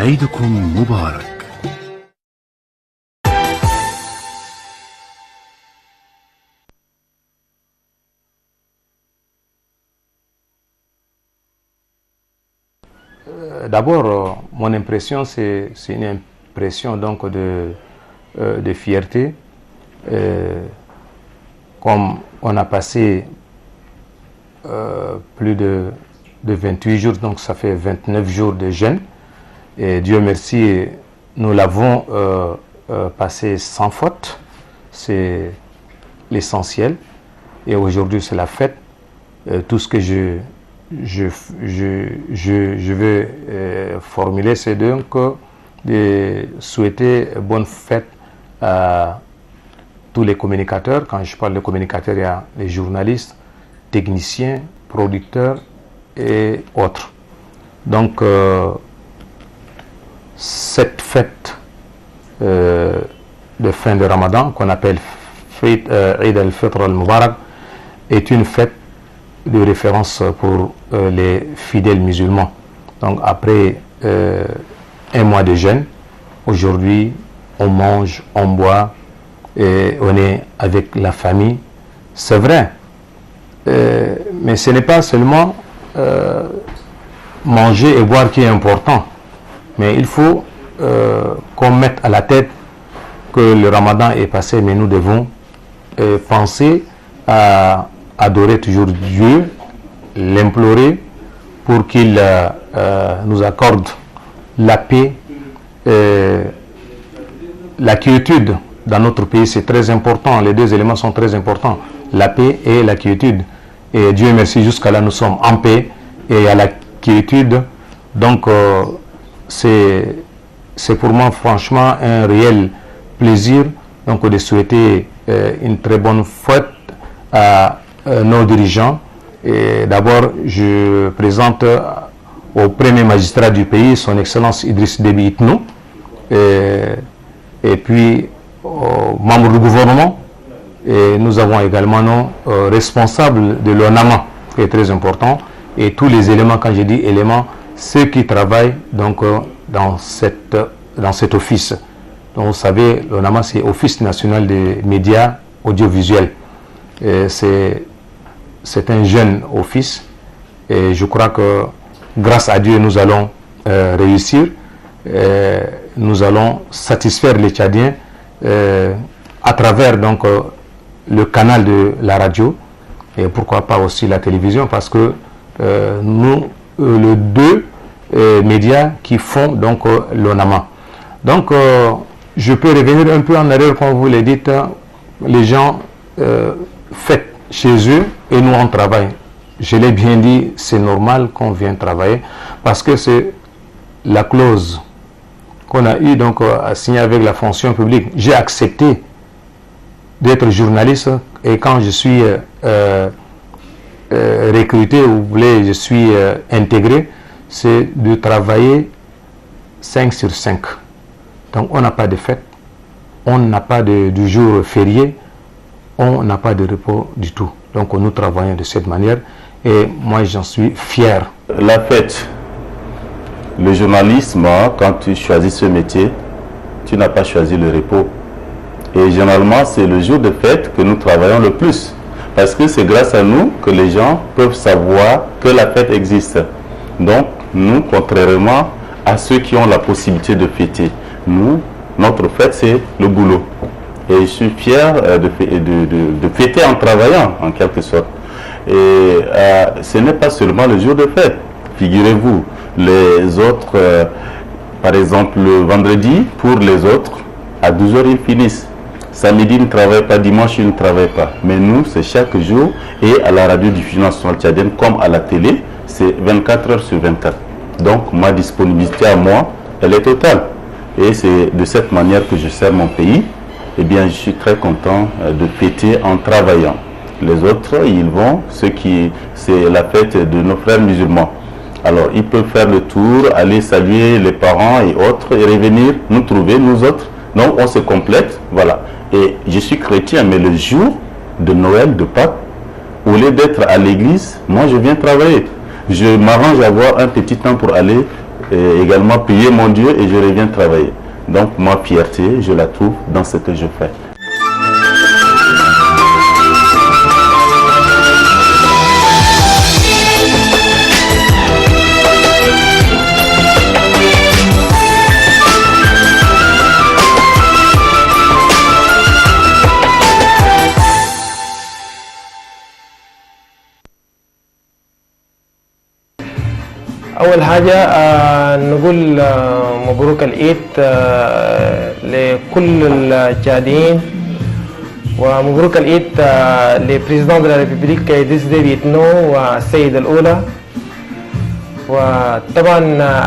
عيدكم مبارك. D'abord, mon impression, c'est une impression donc de fierté. Comme on a passé plus de 28 jours, donc ça fait 29 jours de jeûne. Et Dieu merci, nous l'avons passé sans faute. C'est l'essentiel. Et aujourd'hui, c'est la fête. Tout ce que je veux formuler, c'est donc de souhaiter bonne fête à tous les communicateurs. Quand je parle de communicateurs, il y a les journalistes, techniciens, producteurs et autres. Donc, cette fête de fin de Ramadan, qu'on appelle Eid al-Fitr al-Mubarak, est une fête de référence pour les fidèles musulmans. Donc après un mois de jeûne, aujourd'hui on mange, on boit, et on est avec la famille. C'est vrai, mais ce n'est pas seulement manger et boire qui est important, mais il faut qu'on mette à la tête que le Ramadan est passé, mais nous devons penser à adorer toujours Dieu, l'implorer pour qu'il nous accorde la paix, la quiétude dans notre pays. C'est très important, les deux éléments sont très importants, la paix et la quiétude. Et Dieu merci, jusqu'à là nous sommes en paix et à la quiétude. Donc c'est pour moi franchement un réel plaisir donc, de souhaiter une très bonne fête à nos dirigeants. Et d'abord, je présente au premier magistrat du pays, son Excellence Idriss Déby Itno, et puis aux membres du gouvernement. Et nous avons également nos responsables de l'ONAMA, qui est très important, et tous les éléments, quand je dis éléments, ceux qui travaillent donc, dans cet office. Donc, vous savez, l'ONAMA, c'est Office national des médias audiovisuels. C'est un jeune office et je crois que grâce à Dieu nous allons réussir, nous allons satisfaire les Tchadiens à travers donc le canal de la radio et pourquoi pas aussi la télévision, parce que nous les deux médias qui font donc l'ONAMA. Donc je peux revenir un peu en arrière, comme vous l'avez dit, les gens fêtent chez eux et nous on travaille. Je l'ai bien dit, c'est normal qu'on vienne travailler parce que c'est la clause qu'on a eu donc à signer avec la fonction publique. J'ai accepté d'être journaliste et quand je suis recruté ou je suis intégré, c'est de travailler 5 sur 5. Donc on n'a pas de fête, on n'a pas de jour férié, on n'a pas de repos du tout. Donc nous travaillons de cette manière et moi j'en suis fier. La fête, le journalisme, quand tu choisis ce métier, tu n'as pas choisi le repos. Et généralement c'est le jour de fête que nous travaillons le plus. Parce que c'est grâce à nous que les gens peuvent savoir que la fête existe. Donc nous, contrairement à ceux qui ont la possibilité de fêter, nous, notre fête c'est le boulot. Et je suis fier de fêter en travaillant, en quelque sorte. Et ce n'est pas seulement le jour de fête. Figurez-vous, les autres, par exemple le vendredi, pour les autres, à 12 h ils finissent. Samedi, ils ne travaillent pas, dimanche, ils ne travaillent pas. Mais nous, c'est chaque jour. Et à la radiodiffusion nationale tchadienne, comme à la télé, c'est 24 h sur 24. Donc, ma disponibilité à moi, elle est totale. Et c'est de cette manière que je sers mon pays. Eh bien, je suis très content de fêter en travaillant. Les autres, ils vont, c'est la fête de nos frères musulmans. Alors, ils peuvent faire le tour, aller saluer les parents et autres, et revenir nous trouver, nous autres. Donc, on se complète, voilà. Et je suis chrétien, mais le jour de Noël, de Pâques, au lieu d'être à l'église, moi, je viens travailler. Je m'arrange à avoir un petit temps pour aller et également prier mon Dieu et je reviens travailler. Donc ma fierté, je la trouve dans ce que je fais. أول حاجة نقول مبروك العيد لكل الجادين ومبروك العيد لبريزيدان de la République إدريس ديبي إتنو والسيدة الأولى. وطبعا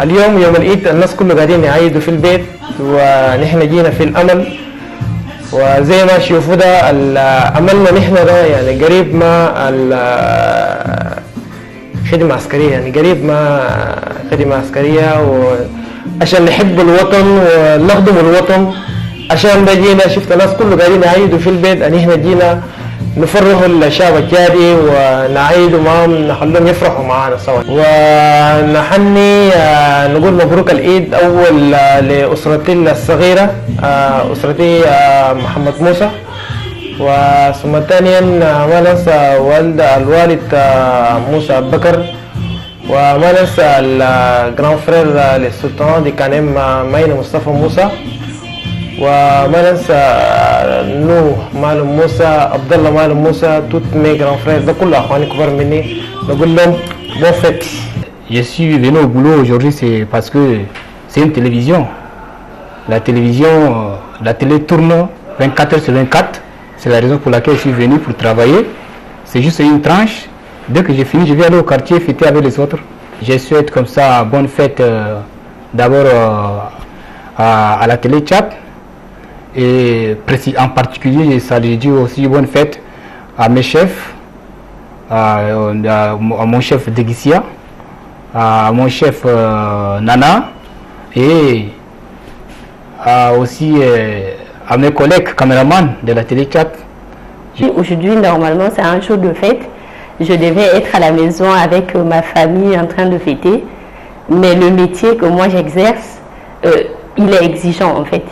اليوم يوم العيد الناس كله قاعدين يعيدوا في البيت ونحن جينا في الأمل، وزي ما تشوفوا ده أملنا نحن ده يعني قريب ما خدمة عسكرية، يعني قريب ما خدمة عسكرية، وعشان نحب الوطن ونخدم الوطن. عشان ده جينا شفت الناس كله قاعدين يعيدوا في البيت، يعني احنا جينا نفرحوا الشعب الجادي ونعيدوا معهم نخليهم يفرحوا معانا سوا. ونحني نقول مبروك العيد أول لأسرتي الصغيرة، أسرتي محمد موسى، وثم ثانيا ما ننسى الوالد موسى أبو بكر، وما ننسى الجراند فرير للسلطان دي كان مين مصطفى موسى، وما ننسى نوح معلم موسى، عبد الله معلم موسى، توت مي جراند فرير، ده كله اخواني كبار مني، نقول لهم بون فيت. Je suis venu au boulot aujourd'hui, c'est parce que c'est une télévision. La télévision, la télé tourne 24 heures sur 24. C'est la raison pour laquelle je suis venu pour travailler. C'est juste une tranche. Dès que j'ai fini, je vais aller au quartier fêter avec les autres. Je souhaite comme ça bonne fête d'abord à la télé chat. Et en particulier, ça lui dit aussi bonne fête à mes chefs, à mon chef Deguissia, à mon chef Nana et aussi à mes collègues caméramans de la télé chat. Aujourd'hui, normalement, c'est un jour de fête. Je devais être à la maison avec ma famille en train de fêter. Mais le métier que moi j'exerce, il est exigeant en fait.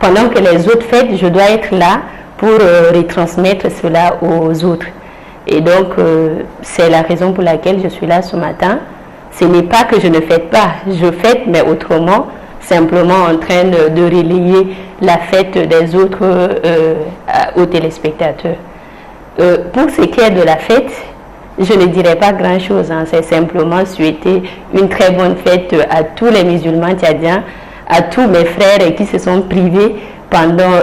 Pendant que les autres fêtent, je dois être là pour retransmettre cela aux autres. Et donc, c'est la raison pour laquelle je suis là ce matin. Ce n'est pas que je ne fête pas, je fête, mais autrement, simplement en train de relayer la fête des autres aux téléspectateurs. Pour ce qui est de la fête, je ne dirais pas grand-chose, hein. C'est simplement souhaiter une très bonne fête à tous les musulmans tchadiens, à tous mes frères qui se sont privés pendant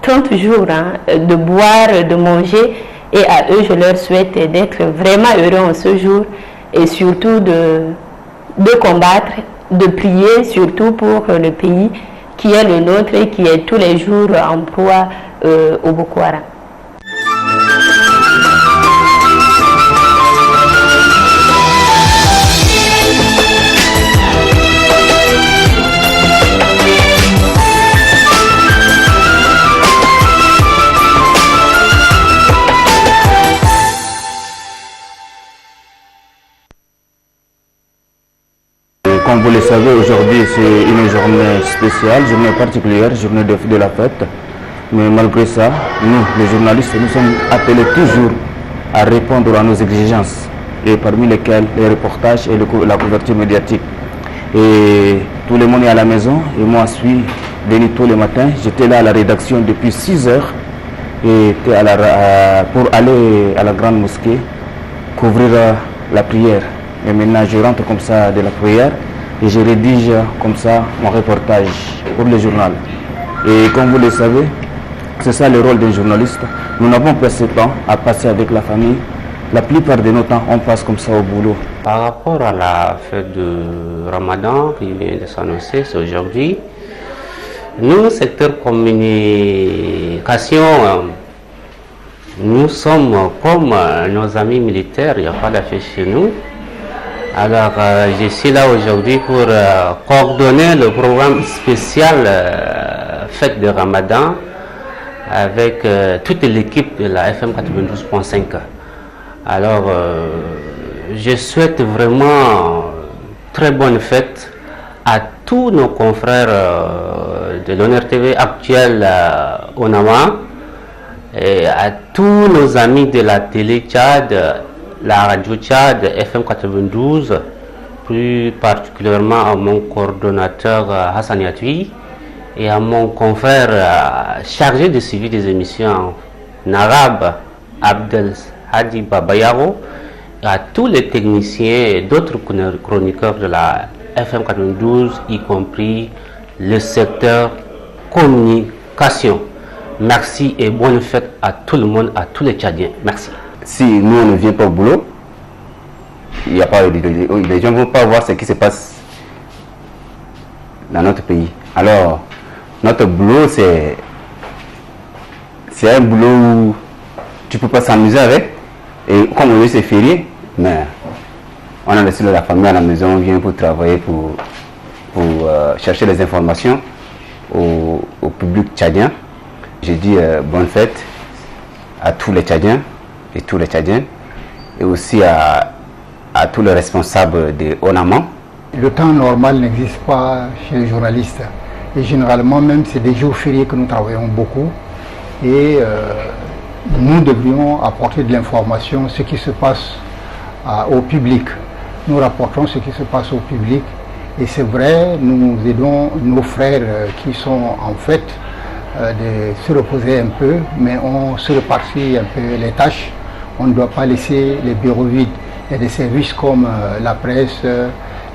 30 jours hein, de boire, de manger, et à eux je leur souhaite d'être vraiment heureux en ce jour et surtout de combattre, de prier surtout pour le pays qui est le nôtre et qui est tous les jours en proie au Boko Haram. Comme vous le savez, aujourd'hui c'est une journée spéciale, journée particulière, journée de la fête. Mais malgré ça, nous, les journalistes, nous sommes appelés toujours à répondre à nos exigences, et parmi lesquelles les reportages et la couverture médiatique. Et tout le monde est à la maison, et moi je suis venu tous les matins. J'étais là à la rédaction depuis 6 heures et pour aller à la grande mosquée, couvrir la prière. Et maintenant je rentre comme ça de la prière et je rédige comme ça mon reportage pour le journal. Et comme vous le savez, c'est ça le rôle d'un journaliste. Nous n'avons pas ce temps à passer avec la famille. La plupart de nos temps, on passe comme ça au boulot. Par rapport à la fête de Ramadan qui vient de s'annoncer, c'est aujourd'hui. Nous, secteur communication, nous sommes comme nos amis militaires, il n'y a pas d'affiche chez nous. Alors, je suis là aujourd'hui pour coordonner le programme spécial fête de Ramadan avec toute l'équipe de la FM 92.5. Alors, je souhaite vraiment très bonne fête à tous nos confrères de l'Honneur TV actuel au Nama et à tous nos amis de la télé Tchad, la radio Tchad, FM 92, plus particulièrement à mon coordonnateur Hassan Yatui et à mon confrère chargé de suivi des émissions en arabe, Abdel Hadi Babayaro, et à tous les techniciens et d'autres chroniqueurs de la FM 92, y compris le secteur communication. Merci et bonne fête à tout le monde, à tous les Tchadiens. Merci. Si nous on ne vient pas au boulot, il y a pas, les gens ne vont pas voir ce qui se passe dans notre pays. Alors, notre boulot, c'est un boulot où tu ne peux pas s'amuser avec. Et comme on dit, c'est férié, mais on a laissé la famille à la maison, on vient pour travailler, pour chercher les informations au public tchadien. J'ai dit bonne fête à tous les Tchadiens et tous les Tchadiens, et aussi à tous les responsables de ONAMA. Le temps normal n'existe pas chez les journalistes. Et généralement, même, c'est des jours fériés que nous travaillons beaucoup. Et nous devrions apporter de l'information, ce qui se passe au public. Nous rapportons ce qui se passe au public. Et c'est vrai, nous aidons nos frères qui sont en fait de se reposer un peu, mais on se répartit un peu les tâches. On ne doit pas laisser les bureaux vides. Il y a des services comme la presse,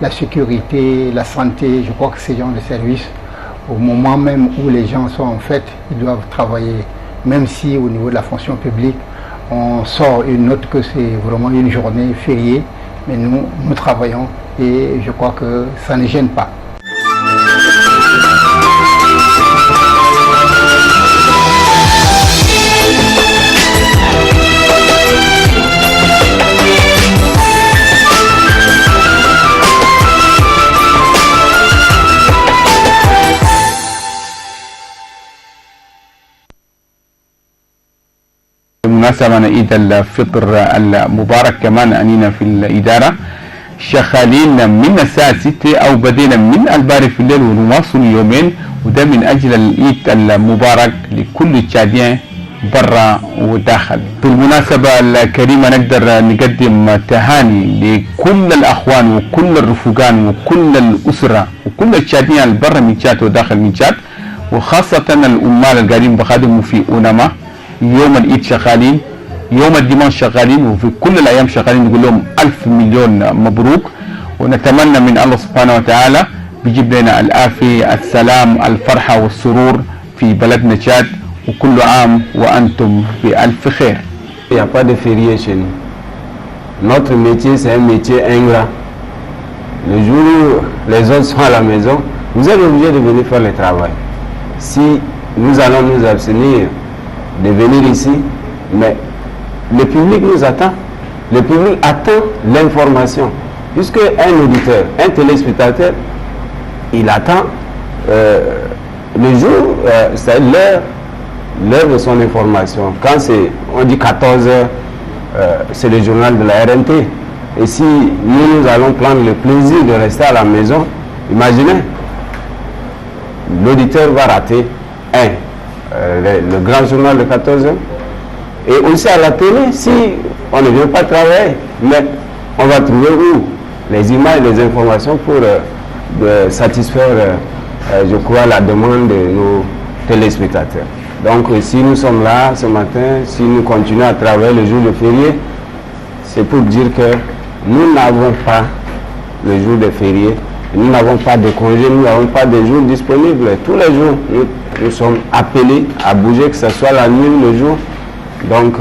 la sécurité, la santé. Je crois que ces genres de services, au moment même où les gens sont en fête, ils doivent travailler. Même si au niveau de la fonction publique, on sort une note que c'est vraiment une journée fériée, mais nous travaillons et je crois que ça ne gêne pas. بمناسبة عيد الفطر المبارك كمان أنينا في الإدارة شغالين من الساعة 6 أو بدينا من البارح في الليل ونواصل يومين، وده من أجل العيد المبارك لكل تشاديين برا وداخل. بالمناسبة الكريمة نقدر نقدم تهاني لكل الأخوان وكل الرفقان وكل الأسرة وكل التشاديين برا من تشاد وداخل من تشاد، وخاصة الأمال القاعدين بخدموا في أونما يوم العيد شغالين، يوم الديمانش شغالين، وفي كل الأيام شغالين. نقول لهم 1000 مليون مبروك، ونتمنى من الله سبحانه وتعالى بيجيب لنا العافية، السلام، الفرحة والسرور في بلدنا تشاد، وكل عام وأنتم بألف خير. Il n'y a pas de férié chez nous. Notre métier, c'est un métier ingrat. Le jour où les autres sont à la maison, vous êtes obligé de venir faire le travail. Si nous allons nous abstenir de venir ici, mais le public nous attend. Le public attend l'information. Puisque un auditeur, un téléspectateur, il attend le jour, c'est l'heure de son information. Quand on dit 14 heures, c'est le journal de la RNT. Et si nous allons prendre le plaisir de rester à la maison, imaginez, l'auditeur va rater le grand journal de 14 heures. Et aussi à la télé, si on ne vient pas travailler, mais on va trouver où les images, les informations pour satisfaire, je crois, la demande de nos téléspectateurs. Donc si nous sommes là ce matin, si nous continuons à travailler le jour de férié, c'est pour dire que nous n'avons pas le jour de férié, nous n'avons pas de congé, nous n'avons pas de jours disponibles. Tous les jours, nous sommes appelés à bouger, que ce soit la nuit ou le jour. Donc,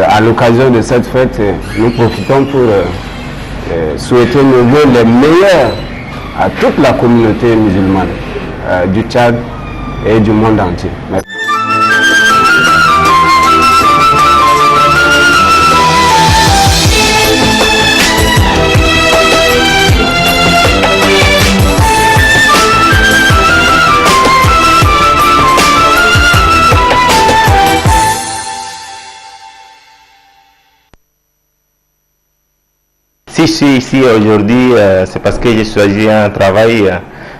à l'occasion de cette fête, nous profitons pour souhaiter nos vœux les meilleurs à toute la communauté musulmane du Tchad et du monde entier. Merci. Si je suis ici aujourd'hui, c'est parce que j'ai choisi un travail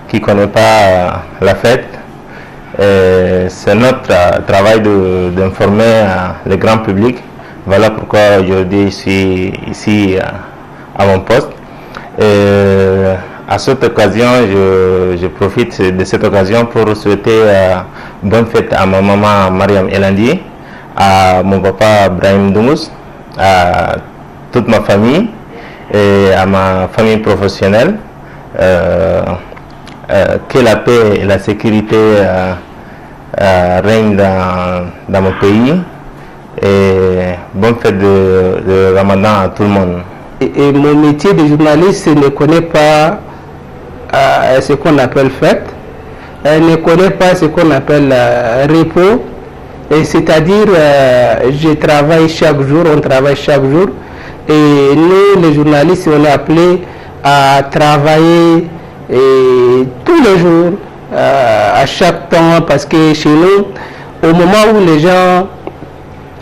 qui ne connaît pas la fête. C'est notre travail d'informer le grand public. Voilà pourquoi aujourd'hui je suis ici à mon poste. À cette occasion, je profite de cette occasion pour souhaiter bonne fête à ma maman Mariam Elandi, à mon papa Brahim Doumous, à toute ma famille et à ma famille professionnelle. Que la paix et la sécurité règnent dans mon pays. Et bonne fête de Ramadan à tout le monde. Et mon métier de journaliste ne connaît pas ce qu'on appelle fête, ne connaît pas ce qu'on appelle repos. C'est-à-dire, je travaille chaque jour, on travaille chaque jour. Et nous, les journalistes, on est appelés à travailler tous les jours, à chaque temps, parce que chez nous, au moment où les gens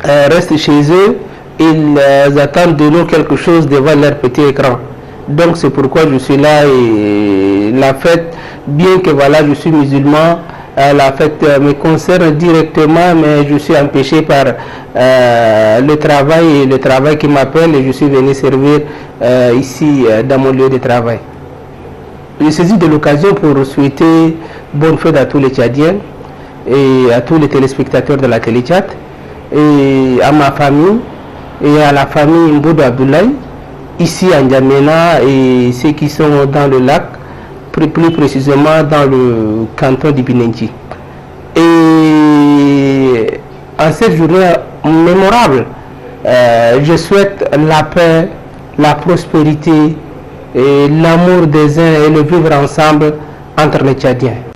restent chez eux, ils attendent de nous quelque chose devant leur petit écran. Donc c'est pourquoi je suis là, et la fête, bien que voilà, je suis musulman, la fête me concerne directement, mais je suis empêché par le travail qui m'appelle, et je suis venu servir ici dans mon lieu de travail. Je saisis de l'occasion pour souhaiter bonne fête à tous les Tchadiens et à tous les téléspectateurs de la télé Tchad, et à ma famille et à la famille Mboudou Abdoulaye, ici à N'Djamena, et ceux qui sont dans le lac, plus précisément dans le canton d'Ibinenji. Et en cette journée mémorable, je souhaite la paix, la prospérité et l'amour des uns et le vivre ensemble entre les Tchadiens.